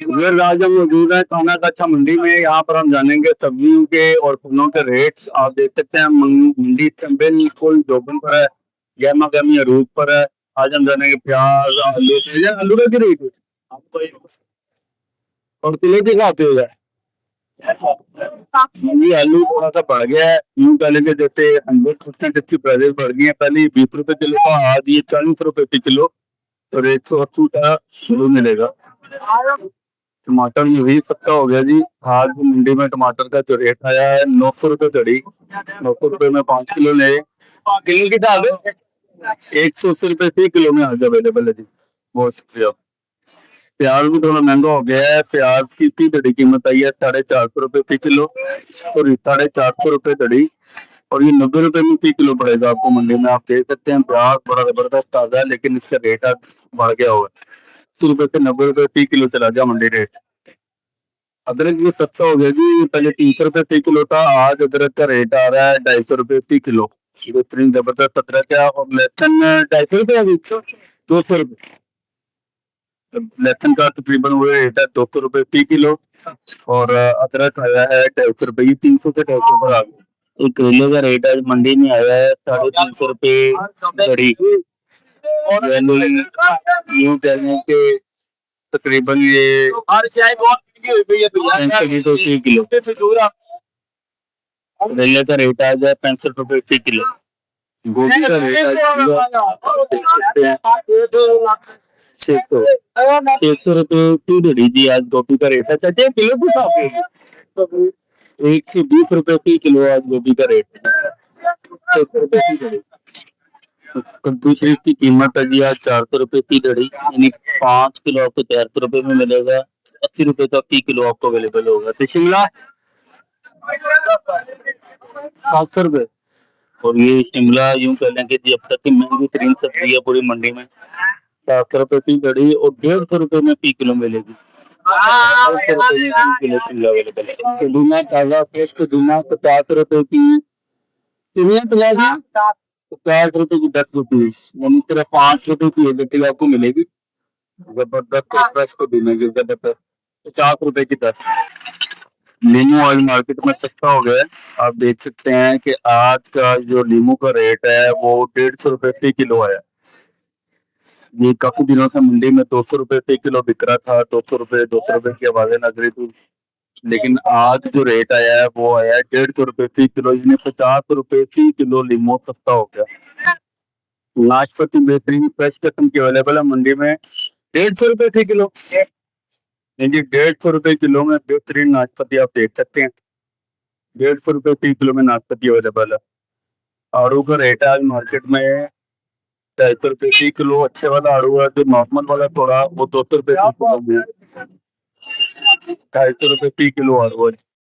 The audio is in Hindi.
ये आज हम मौजूद है काना कच्छा मंडी में। यहाँ पर हम जानेंगे सब्जियों के और फलों के रेट। आप देख सकते हैं मंडी बिल्कुल जोबन पर है, गहमा गहमी अरूज पर है। आज हम जानेंगे प्याज, आलू। ये आलू का क्या रेट है आपको? और किलो के हिसाब से हो जाए। ये आलू थोड़ा सा बढ़ गया है, यूं कह लेंगे जैसे 100% इसकी प्राइसेस बढ़ गई है। पहले 20 रुपए किलो था, आज ये 40 रुपए प्रति किलो और 180 का किलो मिलेगा। टमाटर ये भी सस्ता हो गया जी। आज मंडी में टमाटर का जो रेट आया है 900 रुपए दड़ी। 900 रुपए में 5 किलो ले। किलो की दाल 180 रुपए फी किलो में आज अवेलेबल है जी। बहुत शुक्रिया। प्याज भी थोड़ा महंगा हो गया है। प्याज की इतनी दड़ी कीमत आई है 450 रुपए फी किलो और 450 रुपए दड़ी। और ये 90 रुपए में फी किलो पड़ेगा आपको मंडी में। आप देख सकते हैं प्याज बड़ा जबरदस्त ताजा है, लेकिन इसका रेट आज बढ़ गया हुआ है। 80 रुपए से 90 रुपए फी किलो चला गया मंडी रेट। अदरक भी सस्ता हो गया जी। पहले 300 रुपए फी किलो था, आज अदरक का रेट आ रहा है 250 रुपए फी किलो। बेहतरीन जबरदस्त अदरक है। और लहसुन 250 रुपए अभी 200 रुपए। लहसुन का तकरीबन वो रेट है 200 रुपए फी किलो। और अदरक आया है 250 रुपए। ये 300 से 250 पर आ गया। एक केले का रेट आज मंडी में आया है 350 रुपए घड़ी। यूं कह लें कि तकरीबन ये 350 किलो। करेले का रेट आ गया 65 रुपए फी किलो। गोभी का रेट छह सौ रुपए की दे दीजिए। आज गोभी का रेट है चाचा किलो के हिसाब से 120 रुपए फी किलो। आज गोभी का रेट 600 रुपए की दड़ी। कद्दू सेब की कीमत है जी आज 400 रुपए की दड़ी, यानी 5 किलो आपको 400 रुपए में मिलेगा। 80 रुपए का फी किलो आपको अवेलेबल होगा। तो शिमला 700 रुपए। और ये शिमला यूं कह लें कि जी अब तक की महंगी तरीन सब्जी है पूरी मंडी में। 700 रुपए की घड़ी और 150 रुपए में फी किलो मिलेगी। 800 रुपए में फी किलो शिमला अवेलेबल है। कदूना ताजा फ्रेश कदूना 50 रुपए की। 50 रुपए की 10 रुपीज, यानी सिर्फ 5 रुपए की एक आपको मिलेगी। जबरदस्त फ्रेश कदूना की जबरदस्त 50 रुपए की 10। नींबू ऑयल मार्केट में सस्ता हो गया है। आप देख सकते हैं कि आज का जो नींबू का रेट है वो 150 रुपए फी किलो है। ये काफी दिनों से मंडी में 200 रुपए फी किलो बिक रहा था। 200 रुपए की आवाजें लग रही थी, लेकिन आज जो रेट आया है वो आया है 150 रुपए फी किलो, यानी 50 रुपए फी किलो नींबू सस्ता हो गया। नाशपाती बेहतरीन फ्रेश किस्म की अवेलेबल है मंडी में 150 रुपए फी किलो। जी 150 रुपए किलो में बेहतरीन नाशपाती आप देख सकते हैं। 150 रुपए फी किलो में नाशपाती अवेलेबल है। आड़ू का रेट है आज मार्केट में 250 रुपए फी किलो। अच्छे वाला आड़ू है, जो नॉर्मल वाला थोड़ा वो 200 रुपए फी किलो में 250 रुपए फी किलो आड़ू है।